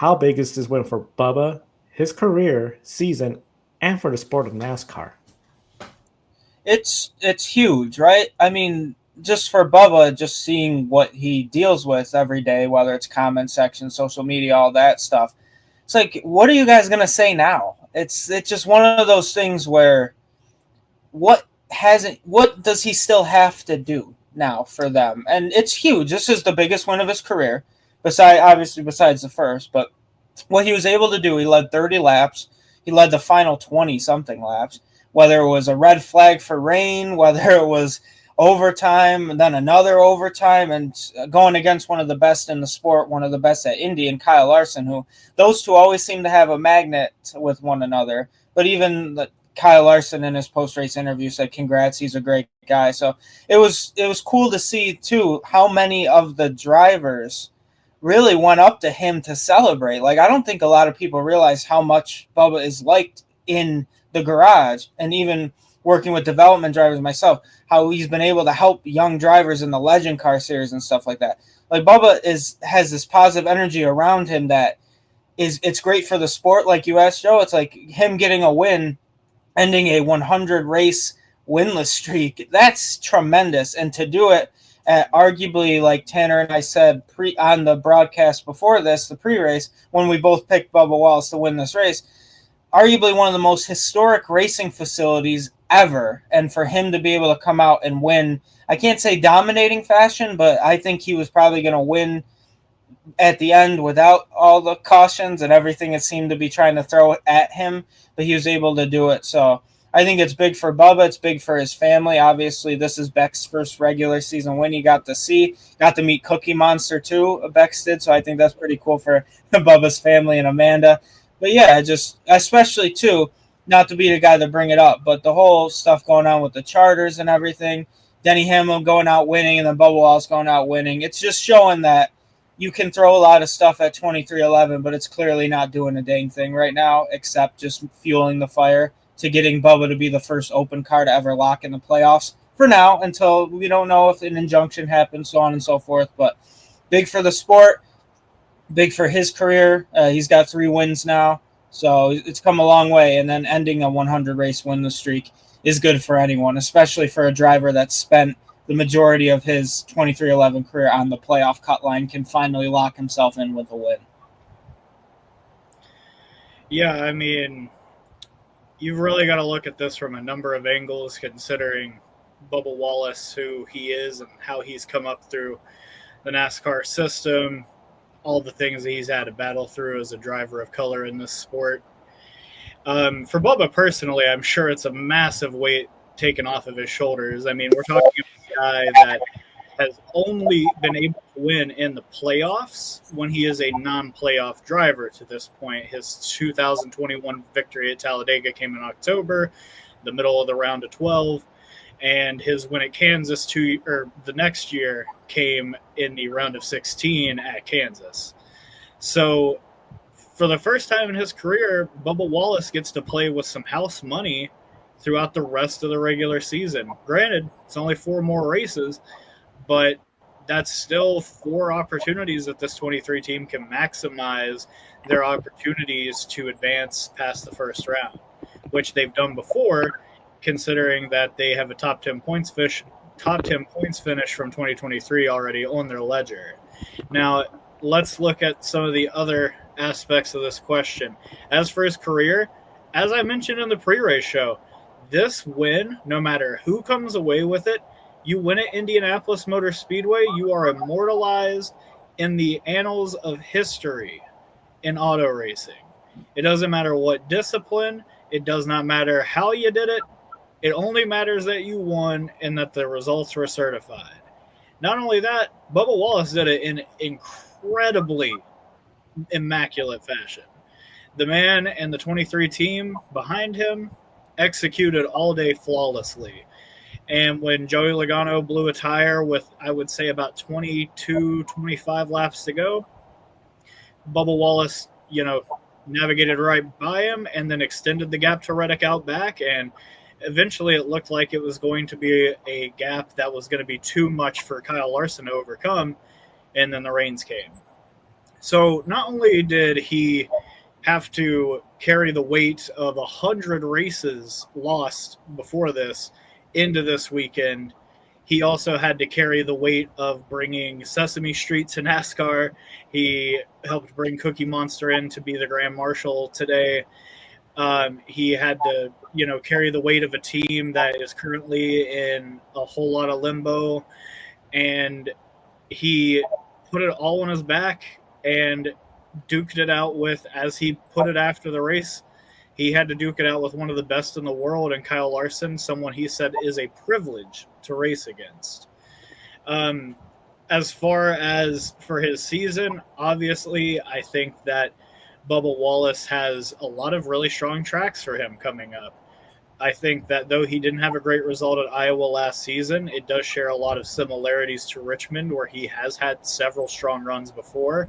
How big is this win for Bubba, his career, season, and for the sport of NASCAR? It's huge, right? I mean, just for Bubba, just seeing what he deals with every day, whether it's comment section, social media, all that stuff. It's like, what are you guys gonna say now? It's just one of those things where what does he still have to do now for them? And it's huge. This is the biggest win of his career, besides the first, but what he was able to do, he led 30 laps. He led the final 20 something laps, whether it was a red flag for rain, whether it was overtime, and then another overtime, and going against one of the best in the sport, one of the best at Indy, and Kyle Larson, who those two always seem to have a magnet with one another. But even Kyle Larson in his post race interview said, "Congrats, he's a great guy." So it was cool to see too how many of the drivers really went up to him to celebrate. Like, I don't think a lot of people realize how much Bubba is liked in the garage, and even working with development drivers myself, how he's been able to help young drivers in the legend car series and stuff like that. Like, Bubba has this positive energy around him that it's great for the sport. Like you asked, Joe, it's like him getting a win, ending a 100 race winless streak. That's tremendous. And to do it at arguably, like Tanner and I said on the broadcast before this, the pre-race, when we both picked Bubba Wallace to win this race, arguably one of the most historic racing facilities ever. And for him to be able to come out and win, I can't say dominating fashion, but I think he was probably going to win at the end without all the cautions and everything it seemed to be trying to throw at him, but he was able to do it. So I think it's big for Bubba. It's big for his family. Obviously, this is Beck's first regular season win. He got to meet Cookie Monster too. Bex did, so I think that's pretty cool for Bubba's family and Amanda. But yeah, just especially too, not to be the guy to bring it up, but the whole stuff going on with the charters and everything. Denny Hamlin going out winning, and then Bubba Wallace going out winning. It's just showing that you can throw a lot of stuff at 2311, but it's clearly not doing a dang thing right now, except just fueling the fire to getting Bubba to be the first open car to ever lock in the playoffs for now, until we don't know if an injunction happens, so on and so forth. But big for the sport, big for his career. He's got 3 wins now, so it's come a long way. And then ending a 100 race winless streak is good for anyone, especially for a driver that's spent the majority of his 2311 career on the playoff cut line, can finally lock himself in with a win. Yeah, I mean, you've really got to look at this from a number of angles, considering Bubba Wallace, who he is and how he's come up through the NASCAR system, all the things that he's had to battle through as a driver of color in this sport. For Bubba personally, I'm sure it's a massive weight taken off of his shoulders. I mean, we're talking about a guy that has only been able to win in the playoffs when he is a non-playoff driver to this point. His 2021 victory at Talladega came in October, the middle of the round of 12, and his win at Kansas the next year came in the round of 16 at Kansas. So for the first time in his career, Bubba Wallace gets to play with some house money throughout the rest of the regular season. Granted, it's only 4 more races, but that's still 4 opportunities that this 23 team can maximize their opportunities to advance past the first round, which they've done before, considering that they have a top 10 points finish from 2023 already on their ledger. Now, let's look at some of the other aspects of this question. As for his career, as I mentioned in the pre-race show, this win, no matter who comes away with it, you win at Indianapolis Motor Speedway, you are immortalized in the annals of history in auto racing. It doesn't matter what discipline, it does not matter how you did it, it only matters that you won and that the results were certified. Not only that, Bubba Wallace did it in incredibly immaculate fashion. The man and the 23 team behind him executed all day flawlessly. And when Joey Logano blew a tire with, I would say, about 22, 25 laps to go, Bubba Wallace, navigated right by him and then extended the gap to Reddick out back. And eventually it looked like it was going to be a gap that was going to be too much for Kyle Larson to overcome. And then the rains came. So not only did he have to carry the weight of 100 races lost before this into this weekend, he also had to carry the weight of bringing Sesame Street to NASCAR. He helped bring Cookie Monster in to be the Grand Marshal today. He had to, carry the weight of a team that is currently in a whole lot of limbo. And he put it all on his back and duked it out with, as he put it after the race, he had to duke it out with one of the best in the world, and Kyle Larson, someone he said is a privilege to race against. As far as for his season, obviously, I think that Bubba Wallace has a lot of really strong tracks for him coming up. I think that though he didn't have a great result at Iowa last season, it does share a lot of similarities to Richmond, where he has had several strong runs before,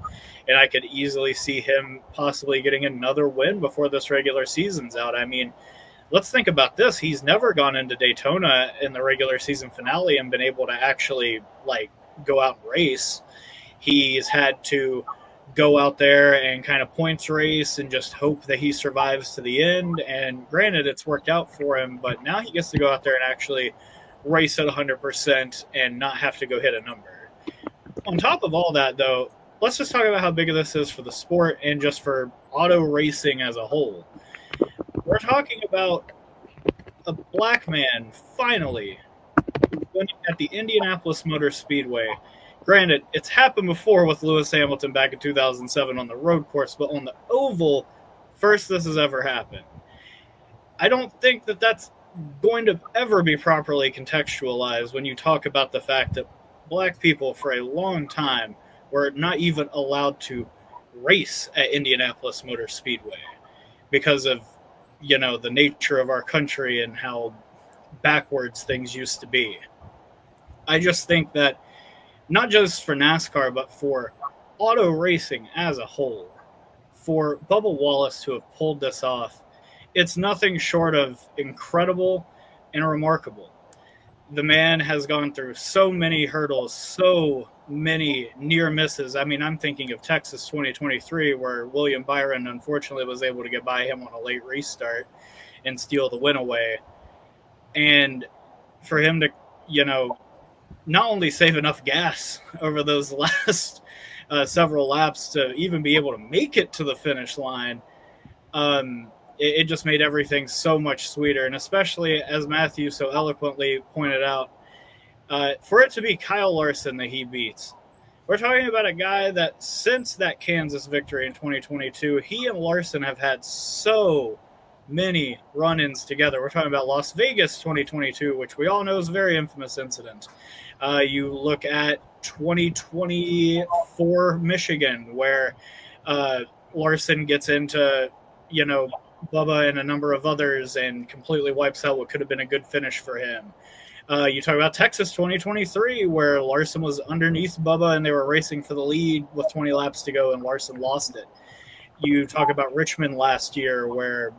and I could easily see him possibly getting another win before this regular season's out. I mean, let's think about this. He's never gone into Daytona in the regular season finale and been able to actually, go out and race. He's had to go out there and kind of points race and just hope that he survives to the end. And granted, it's worked out for him, but now he gets to go out there and actually race at 100% and not have to go hit a number. On top of all that, though, let's just talk about how big of this is for the sport and just for auto racing as a whole. We're talking about a black man finally winning at the Indianapolis Motor Speedway. Granted, it's happened before with Lewis Hamilton back in 2007 on the road course, but on the oval, first this has ever happened. I don't think that that's going to ever be properly contextualized when you talk about the fact that black people for a long time were not even allowed to race at Indianapolis Motor Speedway because of, the nature of our country and how backwards things used to be. I just think that not just for NASCAR, but for auto racing as a whole, for Bubba Wallace to have pulled this off, it's nothing short of incredible and remarkable. The man has gone through so many hurdles, so many near misses. I mean, I'm thinking of Texas 2023, where William Byron unfortunately was able to get by him on a late restart and steal the win away. And for him to, not only save enough gas over those last several laps to even be able to make it to the finish line, it just made everything so much sweeter. And especially, as Matthew so eloquently pointed out, for it to be Kyle Larson that he beats, we're talking about a guy that since that Kansas victory in 2022, he and Larson have had so many run-ins together. We're talking about Las Vegas 2022, which we all know is a very infamous incident. You look at 2024 Michigan, where Larson gets into, Bubba and a number of others and completely wipes out what could have been a good finish for him. You talk about Texas 2023, where Larson was underneath Bubba and they were racing for the lead with 20 laps to go and Larson lost it. You talk about Richmond last year, where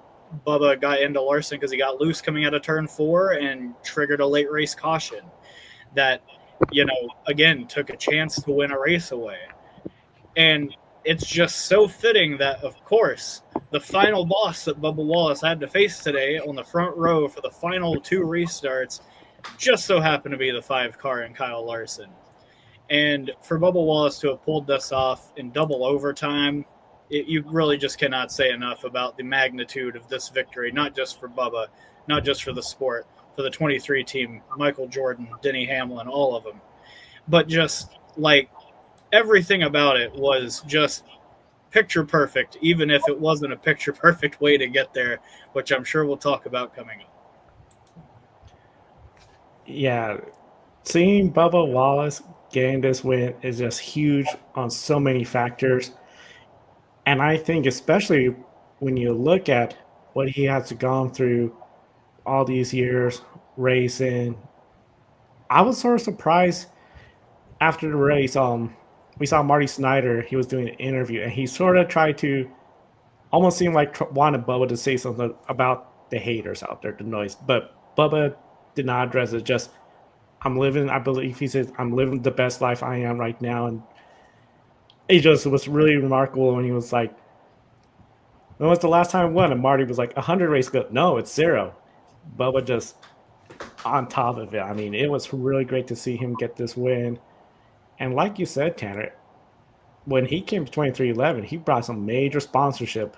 Bubba got into Larson because he got loose coming out of turn 4 and triggered a late race caution that, again, took a chance to win a race away. And it's just so fitting that, of course, the final boss that Bubba Wallace had to face today on the front row for the final 2 restarts just so happened to be the 5 car and Kyle Larson. And for Bubba Wallace to have pulled this off in double overtime, you really just cannot say enough about the magnitude of this victory, not just for Bubba, not just for the sport, for the 23 team, Michael Jordan, Denny Hamlin, all of them. But just everything about it was just picture perfect, even if it wasn't a picture perfect way to get there, which I'm sure we'll talk about coming up. Yeah, seeing Bubba Wallace getting this win is just huge on so many factors. And I think especially when you look at what he has gone through all these years racing, I was sort of surprised after the race. We saw Marty Snyder, he was doing an interview, and he sort of tried to almost seem like wanted Bubba to say something about the haters out there, the noise. But Bubba did not address it. Just, I believe he says, I'm living the best life I am right now. And It just was really remarkable when he was like, when was the last time I won? And Marty was like, 100 race ago. No, it's 0. Bubba just on top of it. I mean, it was really great to see him get this win. And like you said, Tanner, when he came to 2311, he brought some major sponsorship.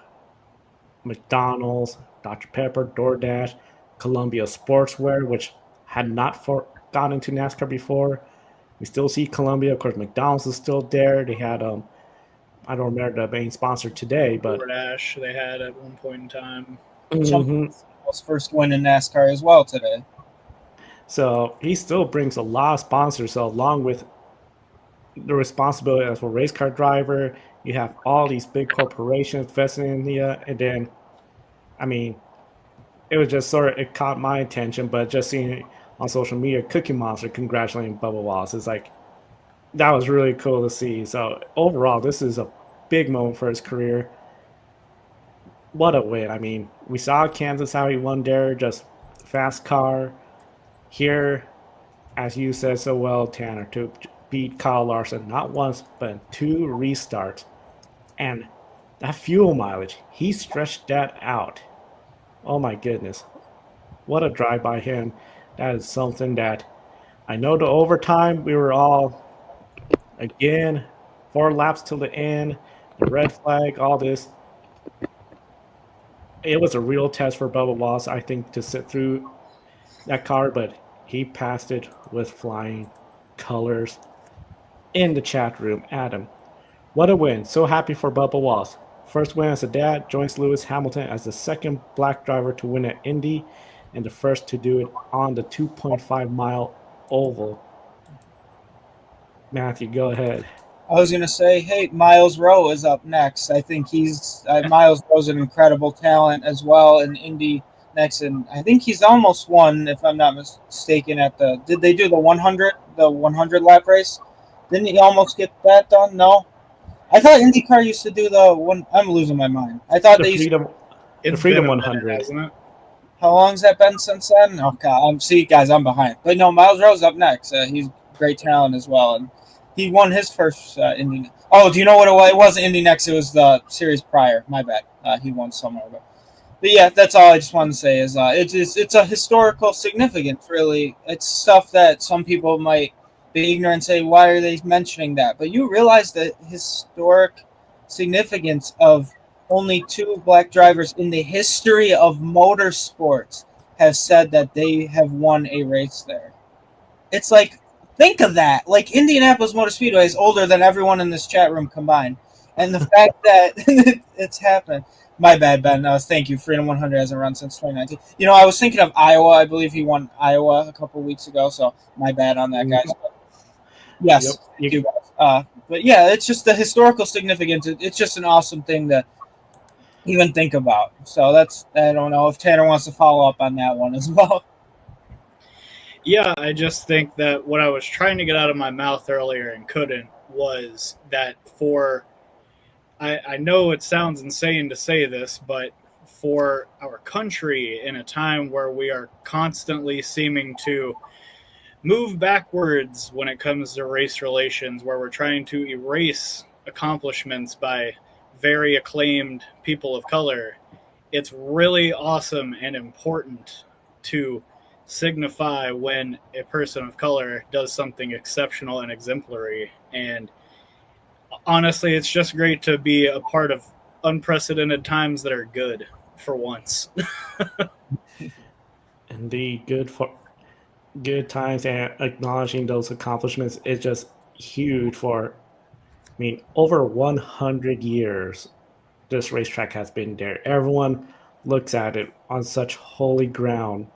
McDonald's, Dr. Pepper, DoorDash, Columbia Sportswear, which had not gone into NASCAR before. We still see Columbia. Of course, McDonald's is still there. They had I don't remember the main sponsor today, but DoorDash they had at one point in time. Was first win in NASCAR as well today. So he still brings a lot of sponsors. So along with the responsibility as a race car driver, you have all these big corporations vested in you, and then, I mean, it was just sort of, it caught my attention, but just seeing it on social media, Cookie Monster congratulating Bubba Wallace, it's like, that was really cool to see. So overall, this is a big moment for his career. What a win. I mean, we saw Kansas how he won there, just fast car. Here, as you said so well, Tanner, to beat Kyle Larson not once, but in 2 restarts. And that fuel mileage, he stretched that out. Oh my goodness. What a drive by him. That is something that I know the overtime, we were all, again, 4 laps till the end, the red flag, all this. It was a real test for Bubba Wallace, I think, to sit through that car, but he passed it with flying colors. In the chat room, Adam, what a win. So happy for Bubba Wallace. First win as a dad, joins Lewis Hamilton as the second black driver to win at Indy and the first to do it on the 2.5-mile oval. Matthew, go ahead. I was going to say, hey, Miles Rowe is up next. I think Miles Rowe's an incredible talent as well in Indy next. And I think he's almost won, if I'm not mistaken, did they do the 100 lap race? Didn't he almost get that done? No? I thought IndyCar used to do the one. I'm losing my mind. I thought they used to. The Freedom 100. Hasn't it? How long's that been since then? Oh, God. See, guys, I'm behind. But no, Miles Rowe's up next. He's great talent as well. And he won his first Indy. Oh, do you know what it was? It wasn't Indy next. It was the series prior. My bad. He won somewhere. But yeah, that's all I just wanted to say is it's a historical significance, really. It's stuff that some people might be ignorant and say, why are they mentioning that? But you realize the historic significance of only 2 black drivers in the history of motorsports have said that they have won a race there. It's like, think of that. Like, Indianapolis Motor Speedway is older than everyone in this chat room combined. And the fact that it's happened. My bad, Ben. Thank you. Freedom 100 hasn't run since 2019. You know, I was thinking of Iowa. I believe he won Iowa a couple of weeks ago, so my bad on that, guys. But yes, Yep. thank you guys. But yeah, it's just the historical significance. It's just an awesome thing to even think about. So I don't know if Tanner wants to follow up on that one as well. Yeah, I just think that what I was trying to get out of my mouth earlier and couldn't was that I know it sounds insane to say this, but for our country in a time where we are constantly seeming to move backwards when it comes to race relations, where we're trying to erase accomplishments by very acclaimed people of color, it's really awesome and important to signify when a person of color does something exceptional and exemplary. And honestly, it's just great to be a part of unprecedented times that are good for once. Indeed, good times, and acknowledging those accomplishments is just huge for, I mean, over 100 years this racetrack has been there. Everyone looks at it on such holy ground.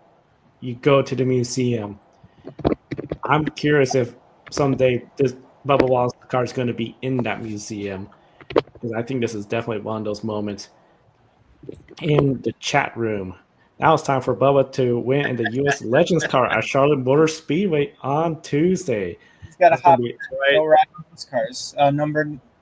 You go to the museum. I'm curious if someday this Bubba Wallace car is going to be in that museum, because I think this is definitely one of those moments. In the chat room, now it's time for Bubba to win in the U.S. Legends car at Charlotte Motor Speedway on Tuesday. He's got a hot Right. Joe Ryan race cars.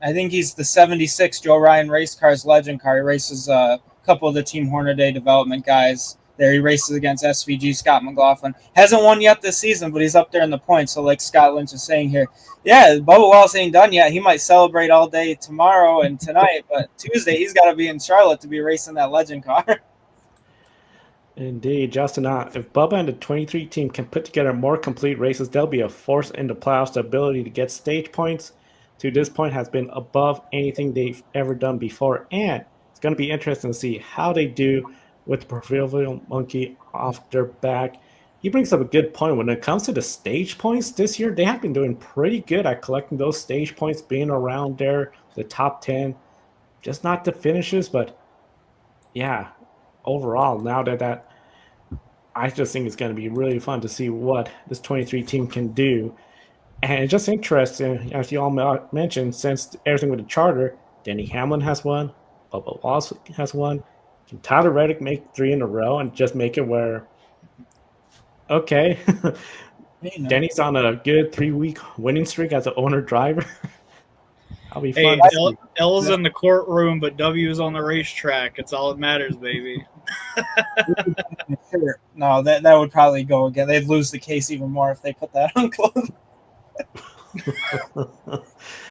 I think he's the 76 Joe Ryan race cars legend car. He races a couple of the Team Hornaday development guys. there. He races against SVG Scott McLaughlin. Hasn't won yet this season, but he's up there in the points. So like Scott Lynch is saying here, yeah, Bubba Wallace ain't done yet. He might celebrate all day tomorrow and tonight, but Tuesday he's got to be in Charlotte to be racing that legend car. Indeed, Justin. If Bubba and the 23 team can put together more complete races, they'll be a force in the playoffs. The ability to get stage points to this point has been above anything they've ever done before, and it's going to be interesting to see how they do with the proverbial monkey off their back. He brings up a good point. When it comes to the stage points this year, they have been doing pretty good at collecting those stage points, being around there, the top 10. Just not the finishes, but yeah, overall, now that I just think it's going to be really fun to see what this 23 team can do. And it's just interesting, as you all mentioned, since everything with the charter, Denny Hamlin has won, Bubba Wallace has won. Can Tyler Reddick make 3 in a row and just make it where, okay, Denny's on a good 3-week winning streak as an owner driver? That'll be fun. L's in the courtroom, but W's on the racetrack. It's all that matters, baby. No, that would probably go again. They'd lose the case even more if they put that on close.